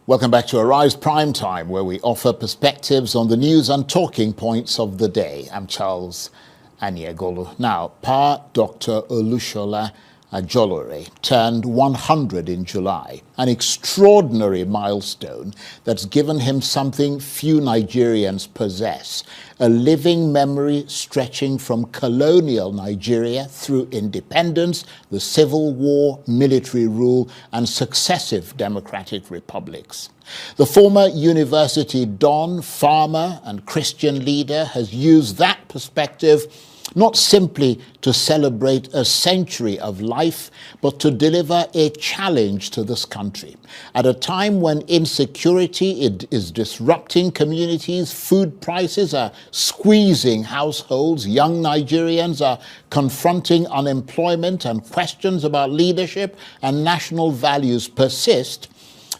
Welcome back to Arise Prime Time, where we offer perspectives on the news and talking points of the day. I'm Charles Ajolore. Now, Pa Dr. Ajolore turned 100 in July, an extraordinary milestone that's given him something few Nigerians possess, a living memory stretching from colonial Nigeria through independence, the Civil War, military rule, and successive democratic republics. The former university don, farmer, and Christian leader has used that perspective not simply to celebrate a century of life, but to deliver a challenge to this country. At a time when insecurity is disrupting communities, food prices are squeezing households, young Nigerians are confronting unemployment, and questions about leadership and national values persist,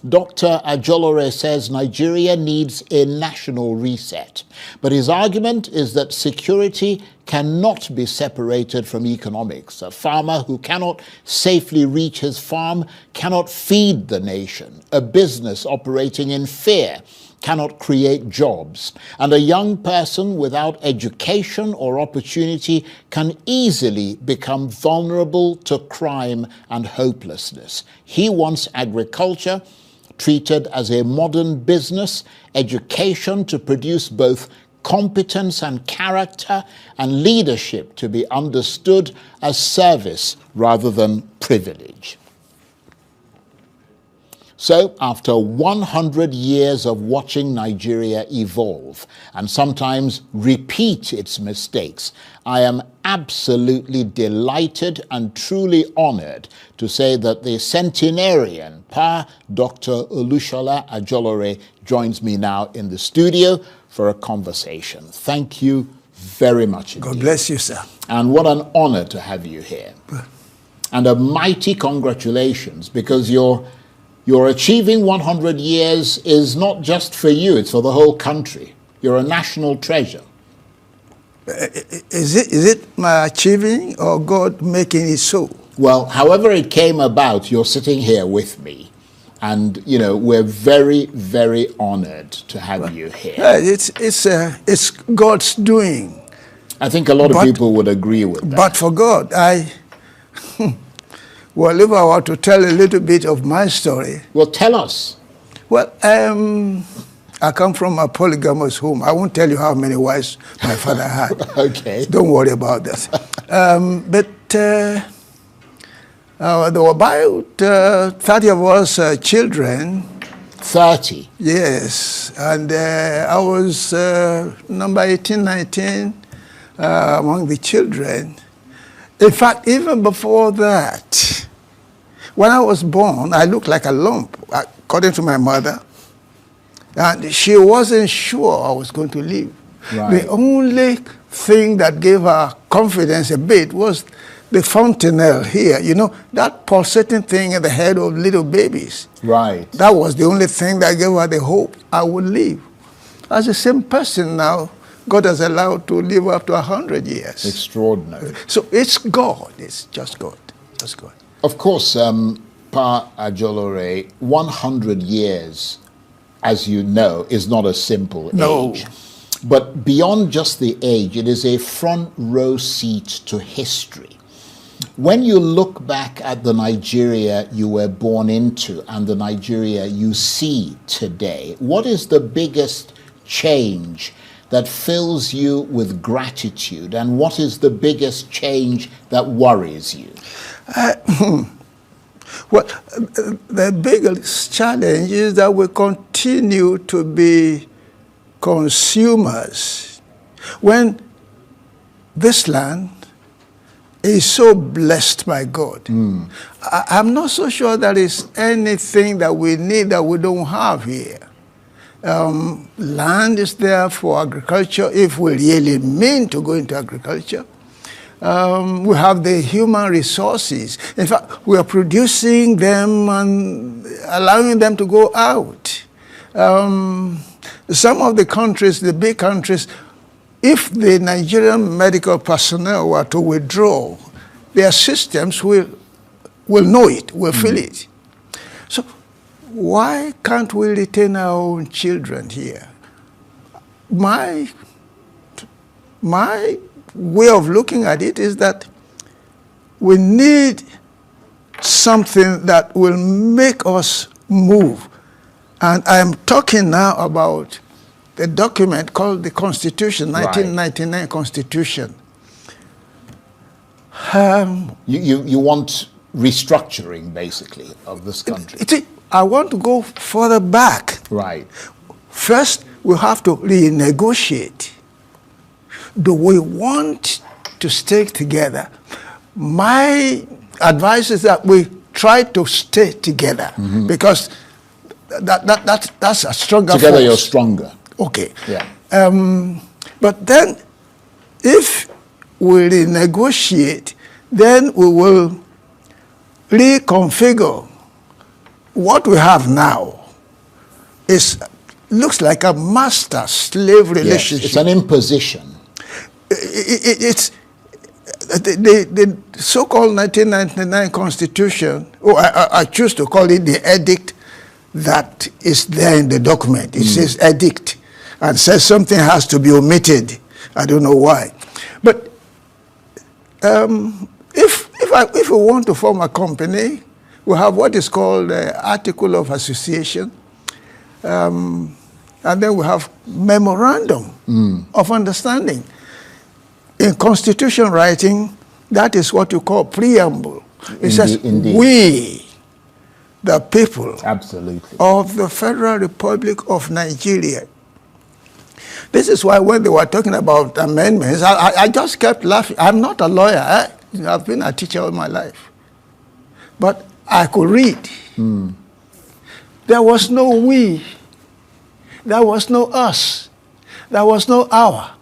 Dr. Ajolore says Nigeria needs a national reset. But his argument is that security cannot be separated from economics. A farmer who cannot safely reach his farm cannot feed the nation. A business operating in fear cannot create jobs. And a young person without education or opportunity can easily become vulnerable to crime and hopelessness. He wants agriculture treated as a modern business, education to produce both competence and character, and leadership to be understood as service rather than privilege. So, after 100 years of watching Nigeria evolve and sometimes repeat its mistakes, I am absolutely delighted and truly honored to say that the centenarian, Pa Dr. Ajolore, joins me now in the studio for a conversation. Thank you very much indeed. God bless you, sir. And what an honor to have you here. And a mighty congratulations, because your achieving 100 years is not just for you, it's for the whole country. You're a national treasure. Is it my achieving or God making it so? Well, however it came about, you're sitting here with me. And, you know, we're very, very honored to have you here. It's God's doing. I think a lot of people would agree with that. But for God, well, if I were to tell a little bit of my story. Well, tell us. Well, I come from a polygamous home. I won't tell you how many wives my father had. Okay. Don't worry about that. But there were about 30 of us children. 30? Yes. And I was number 18, 19 among the children. In fact, even before that, when I was born, I looked like a lump, according to my mother. And she wasn't sure I was going to live. Right. The only thing that gave her confidence a bit was the fontanelle here. You know, that pulsating thing in the head of little babies. Right. That was the only thing that gave her the hope I would live. As the same person now, God has allowed to live up to 100 years. Extraordinary. So it's God. It's just God. Just God. Of course, Pa Ajolore, 100 years, as you know, is not a simple age. But beyond just the age, it is a front row seat to history. When you look back at the Nigeria you were born into and the Nigeria you see today, what is the biggest change that fills you with gratitude, and what is the biggest change that worries you? Well, the biggest challenge is that we continue to be consumers when this land is so blessed by God. I'm not so sure there is anything that we need that we don't have here. Land is there for agriculture if we really mean to go into agriculture. We have the human resources. In fact, we are producing them and allowing them to go out. Some of the countries, the big countries, if the Nigerian medical personnel were to withdraw, their systems will know it, will feel it. So why can't we retain our own children here? My way of looking at it is that we need something that will make us move. And I'm talking now about the document called the Constitution, 1999 Constitution. You want restructuring, basically, of this country? I want to go further back. Right. First, we have to renegotiate. Do we want to stay together? My advice is that we try to stay together, because that's a stronger together force. You're stronger. Okay. Yeah. But then, if we renegotiate, then we will reconfigure. What we have now looks like a master-slave relationship. Yes, it's an imposition. It's the so-called 1999 Constitution, I choose to call it the edict that is there in the document. It says edict and says something has to be omitted. I don't know why. But if we want to form a company, we have what is called Article of Association, and then we have Memorandum of Understanding. In constitution writing, that is what you call preamble. It says, we, the people of the Federal Republic of Nigeria. This is why when they were talking about amendments, I just kept laughing. I'm not a lawyer. I've been a teacher all my life. But I could read. There was no we. There was no us. There was no our.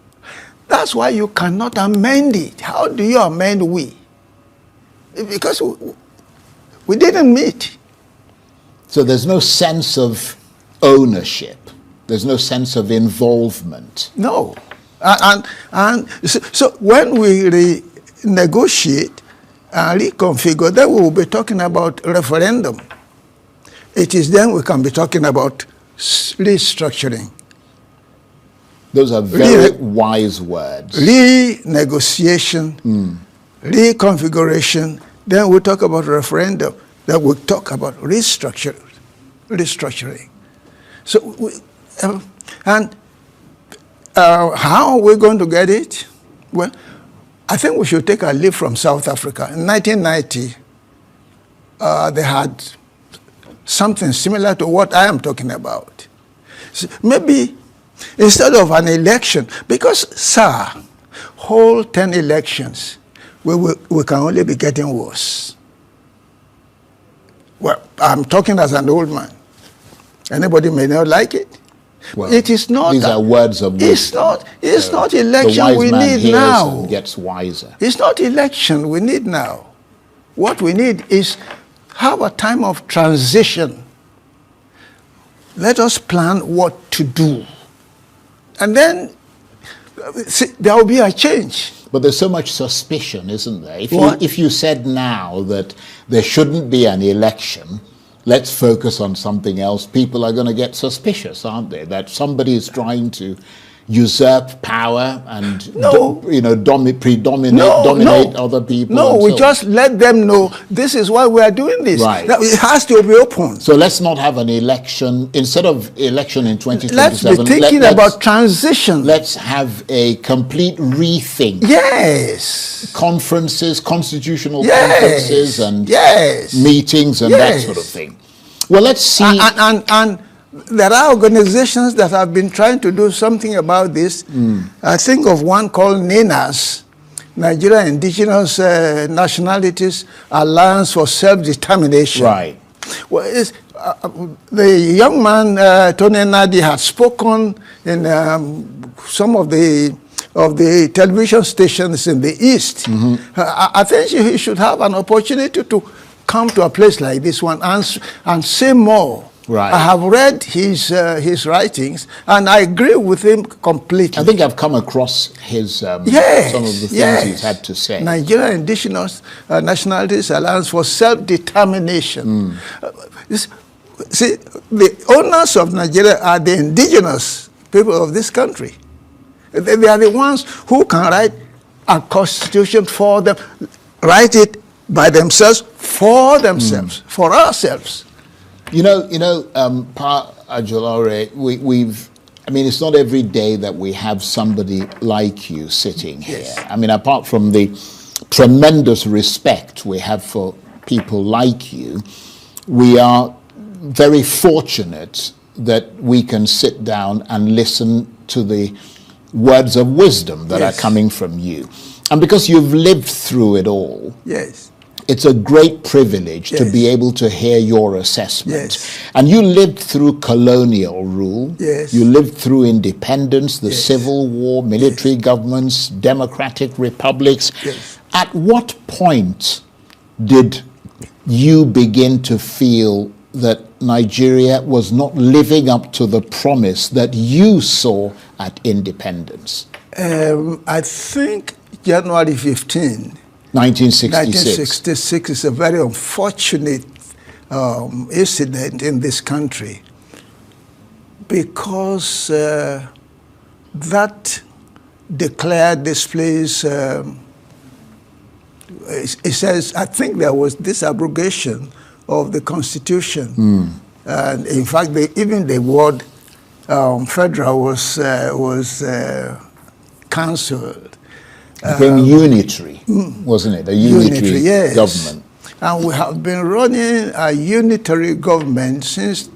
That's why you cannot amend it. How do you amend we? Because we didn't meet. So there's no sense of ownership. There's no sense of involvement. No. And so when we renegotiate and reconfigure, then we will be talking about referendum. It is then we can be talking about restructuring. Those are very wise words. Renegotiation, reconfiguration, then we'll talk about referendum, then we'll talk about restructuring. So, how are we going to get it? Well, I think we should take a leaf from South Africa. In 1990, they had something similar to what I am talking about. So maybe instead of an election, because, sir, whole 10 elections, we can only be getting worse. Well, I'm talking as an old man. Anybody may not like it. Well, it is not. These are words of wisdom. It's not election we need now. And gets wiser. It's not election we need now. What we need is have a time of transition. Let us plan what to do. And then there will be a change. But there's so much suspicion, isn't there? If you said now that there shouldn't be an election, let's focus on something else, people are going to get suspicious, aren't they? That somebody is trying to usurp power and dominate other people. No, we just let them know this is why we are doing this. Right. It has to be open. So let's not have an election. Instead of election in 2027, let's be thinking about transition. Let's have a complete rethink. Yes. Conferences, constitutional conferences and meetings and that sort of thing. Well, let's see. And there are organizations that have been trying to do something about this. I think of one called NINAS, Nigeria Indigenous Nationalities Alliance for Self-Determination. Right. Well, the young man, Tony Nadi, had spoken in some of the television stations in the East. I think he should have an opportunity to come to a place like this one and say more. Right. I have read his writings, and I agree with him completely. I think I've come across his some of the things he's had to say. Nigeria Indigenous Nationalities Alliance for Self-Determination. see, the owners of Nigeria are the indigenous people of this country. They are the ones who can write a constitution for them, write it by themselves, for themselves, for ourselves. You know, Pa Ajolore, I mean, it's not every day that we have somebody like you sitting here. Yes. I mean, apart from the tremendous respect we have for people like you, we are very fortunate that we can sit down and listen to the words of wisdom that are coming from you. And because you've lived through it all, it's a great privilege to be able to hear your assessment. And you lived through colonial rule. You lived through independence, the Civil War, military governments, democratic republics. At what point did you begin to feel that Nigeria was not living up to the promise that you saw at independence? I think January 15, 1966 is a very unfortunate incident in this country, because that declared this place, it says, I think there was this abrogation of the Constitution. And in fact, even the word federal was cancelled. Became unitary, wasn't it? A unitary government. And we have been running a unitary government since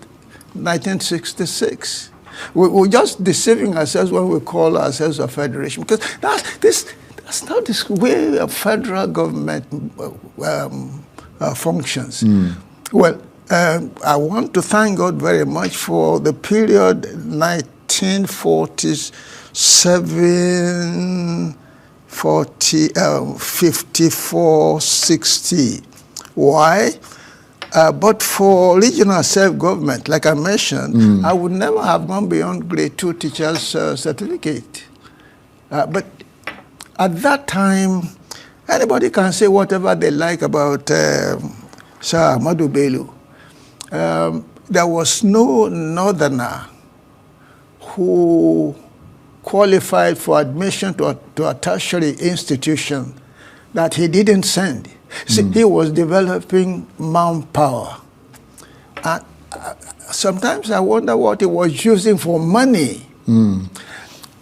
1966. We're just deceiving ourselves when we call ourselves a federation, because that's not the way a federal government functions. Well, I want to thank God very much for the period 1947, 54, 60. Why? But for regional self-government, like I mentioned, I would never have gone beyond grade 2 teacher's certificate. But at that time, anybody can say whatever they like about Sir Ahmadu Bello. There was no northerner who qualified for admission to a tertiary institution that he didn't send. See, he was developing manpower. And sometimes I wonder what he was using for money.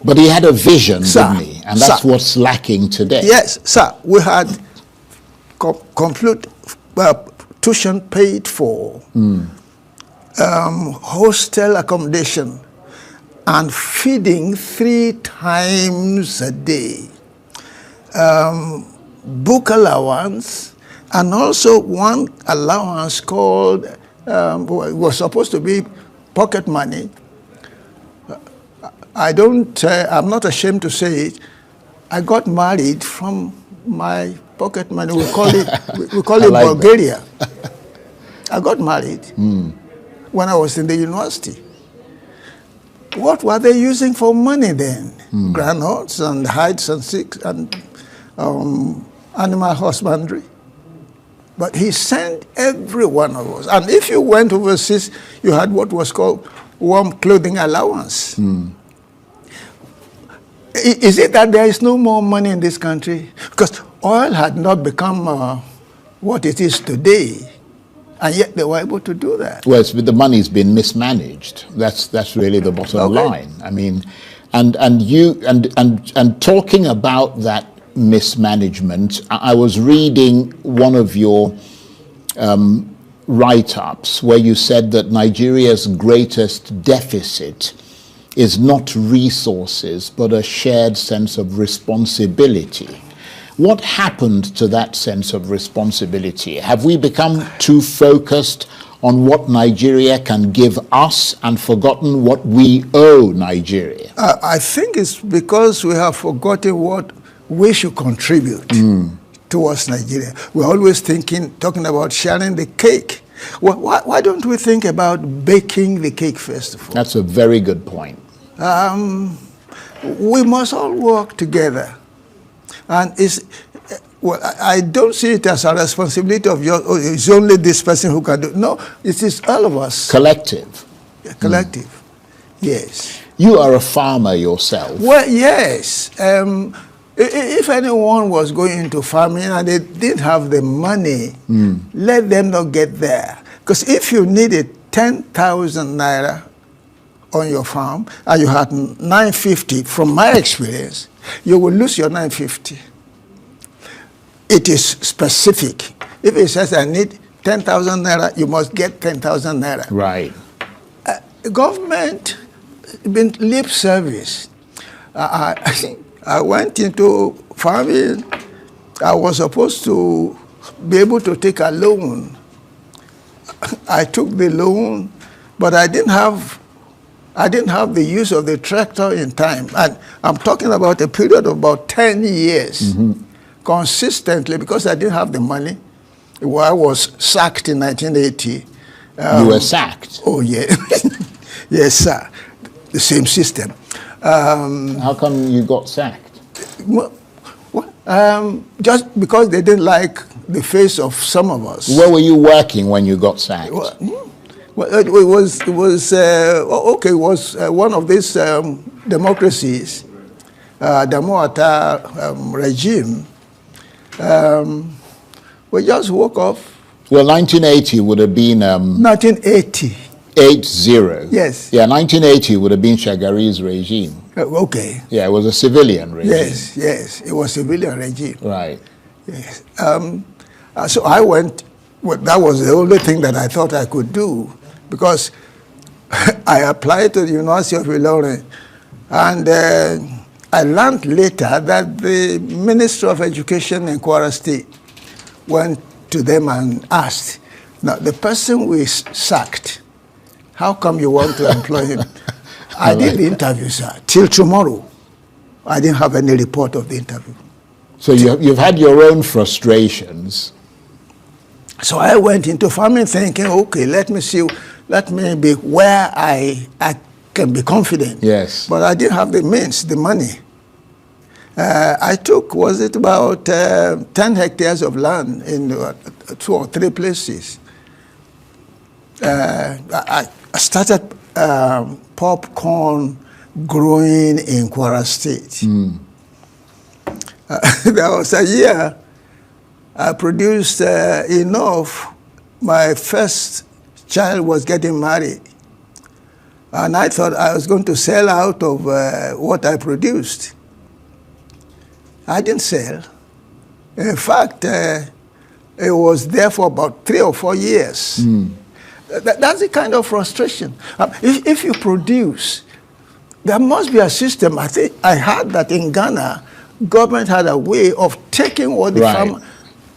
But he had a vision, didn't he? And that's what's lacking today. Yes, sir. We had complete tuition paid for, hostel accommodation, and feeding 3 times a day, book allowance, and also one allowance called, was supposed to be pocket money. I'm not ashamed to say it, I got married from my pocket money. We call it like Bulgaria. I got married when I was in the university. What were they using for money then? Granules and hides and sticks and animal husbandry. But he sent every one of us. And if you went overseas, you had what was called warm clothing allowance. Is it that there is no more money in this country? Because oil had not become what it is today, and yet they were able to do that. Well, the money's been mismanaged. That's really the bottom line. I mean, and talking about that mismanagement, I was reading one of your write-ups where you said that Nigeria's greatest deficit is not resources, but a shared sense of responsibility. What happened to that sense of responsibility? Have we become too focused on what Nigeria can give us and forgotten what we owe Nigeria? I think it's because we have forgotten what we should contribute towards Nigeria. We're always talking about sharing the cake. Why don't we think about baking the cake first of all? That's a very good point. We must all work together. And Well, I don't see it as a responsibility of yours. Oh, it's only this person who can do it. No, it is all of us. Collective. Yeah, collective. Yes. You are a farmer yourself. Well, yes. If anyone was going into farming and they didn't have the money, let them not get there. Because if you needed 10,000 naira on your farm and you had 950, from my experience, you will lose your 950. It is specific. If it says I need 10,000 naira, you must get 10,000 naira. Right. Government been lip service. I went into farming. I was supposed to be able to take a loan. I took the loan, but I didn't have the use of the tractor in time. And I'm talking about a period of about 10 years. Consistently, because I didn't have the money. Well, I was sacked in 1980. You were sacked? Oh, yeah. Yes, sir. The same system. How come you got sacked? Just because they didn't like the face of some of us. Where were you working when you got sacked? Well, it was one of these democracies, the Moata regime. We just woke up. Well, 1980 would have been... 1980. 80. Yes. Yeah, 1980 would have been Shagari's regime. Okay. Yeah, it was a civilian regime. Yes, yes. It was a civilian regime. Right. Yes. So I went, well, that was the only thing that I thought I could do, because I applied to the University of Ajolore, and I learned later that the Minister of Education in Kwara State went to them and asked, now the person we sacked, how come you want to employ him? I did the interview, sir. Till tomorrow, I didn't have any report of the interview. So you've had your own frustrations. So I went into farming thinking, okay, let me be where I can be confident. Yes. But I didn't have the means, the money. I took, was it about 10 hectares of land in 2 or 3 places. I started popcorn growing in Kwara State. There was a year I produced enough. My first child was getting married. And I thought I was going to sell out of what I produced. I didn't sell. In fact, it was there for about 3 or 4 years. That's the kind of frustration. If you produce, there must be a system. I think I heard that in Ghana, government had a way of taking what the farmer...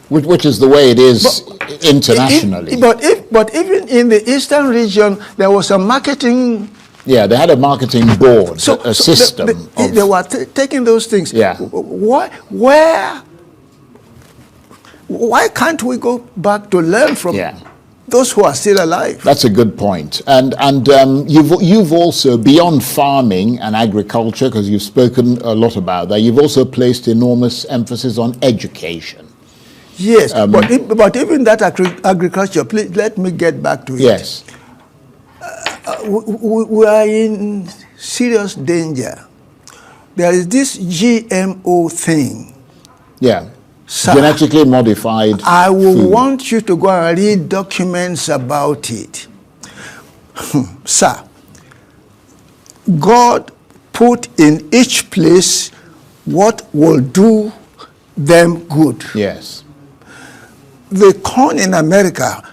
Which is the way it is internationally. But even in the eastern region, there was a marketing... Yeah, they had a marketing board, a system. They were taking those things. Yeah. Why can't we go back to learn from those who are still alive? That's a good point. And you've also, beyond farming and agriculture, because you've spoken a lot about that, you've also placed enormous emphasis on education. Yes, but even that agriculture, please let me get back to it. Yes. We are in serious danger. There is this GMO thing. Yeah. Sir, genetically modified I will food. want you to go and read documents about it. Sir, God put in each place what will do them good. Yes. The corn in America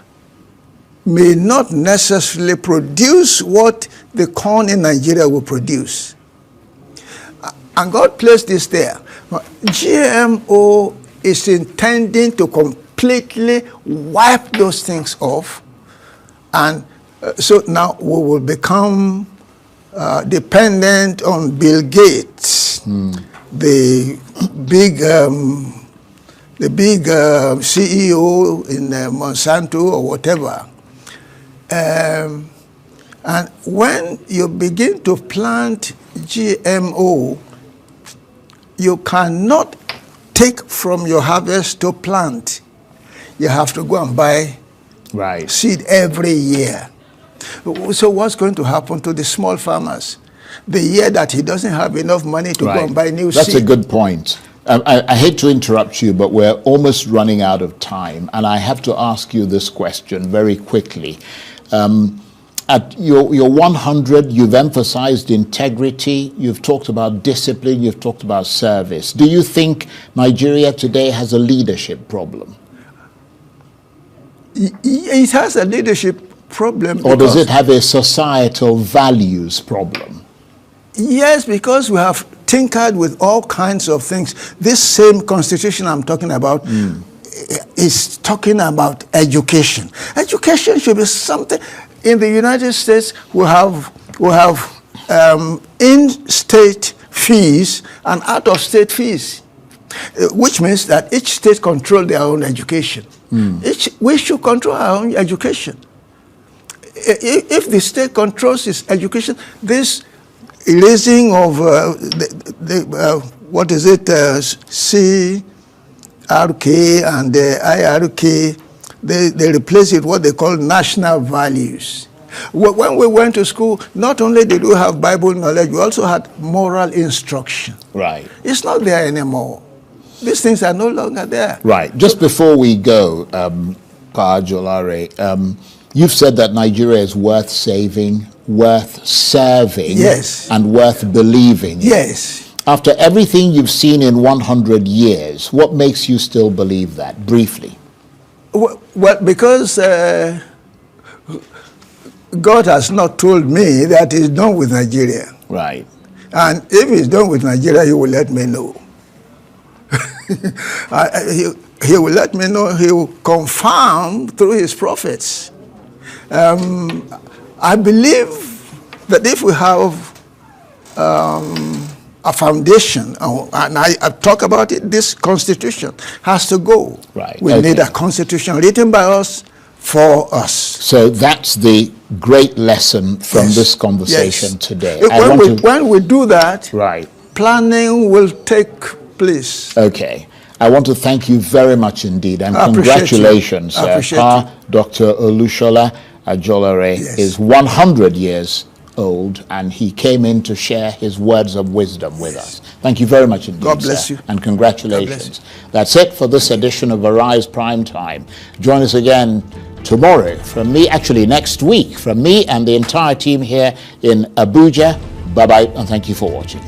may not necessarily produce what the corn in Nigeria will produce. And God placed this there. GMO is intending to completely wipe those things off. And so now we will become dependent on Bill Gates, the big CEO in Monsanto or whatever. And when you begin to plant GMO, you cannot take from your harvest to plant, you have to go and buy seed every year. So what's going to happen to the small farmers? The year that he doesn't have enough money to go and buy new seed. That's a good point. I hate to interrupt you, but we're almost running out of time. And I have to ask you this question very quickly. At your 100, you've emphasized integrity, you've talked about discipline, you've talked about service. Do you think Nigeria today has a leadership problem? It has a leadership problem. Or does it have a societal values problem? Yes, because we have tinkered with all kinds of things. This same constitution I'm talking about is talking about education. Education should be something. In the United States, we have in-state fees and out-of-state fees, which means that each state controls their own education. We should control our own education. If the state controls its education, this erasing of what is it, CRK and the IRK, they replace it with what they call national values. When we went to school, not only did we have Bible knowledge, we also had moral instruction. Right. It's not there anymore. These things are no longer there. Right. Just before we go, Ajolore, you've said that Nigeria is worth saving, worth serving, and worth believing in. Yes. After everything you've seen in 100 years, what makes you still believe that, briefly? Well, because God has not told me that he's done with Nigeria. Right. And if he's done with Nigeria, he will let me know. He will let me know. He will confirm through his prophets. I believe that if we have a foundation, and I talk about it, this constitution has to go. Right. We need a constitution written by us for us. So that's the great lesson from this conversation today. When we do that, planning will take place. Okay. I want to thank you very much indeed, and congratulations. Dr. Olushola Ajolore is 100 years old, and he came in to share his words of wisdom with us. Thank you very much indeed, God bless you. And congratulations. That's it for this edition of Arise Prime Time. Join us again tomorrow from me, actually next week, from me and the entire team here in Abuja. Bye-bye, and thank you for watching.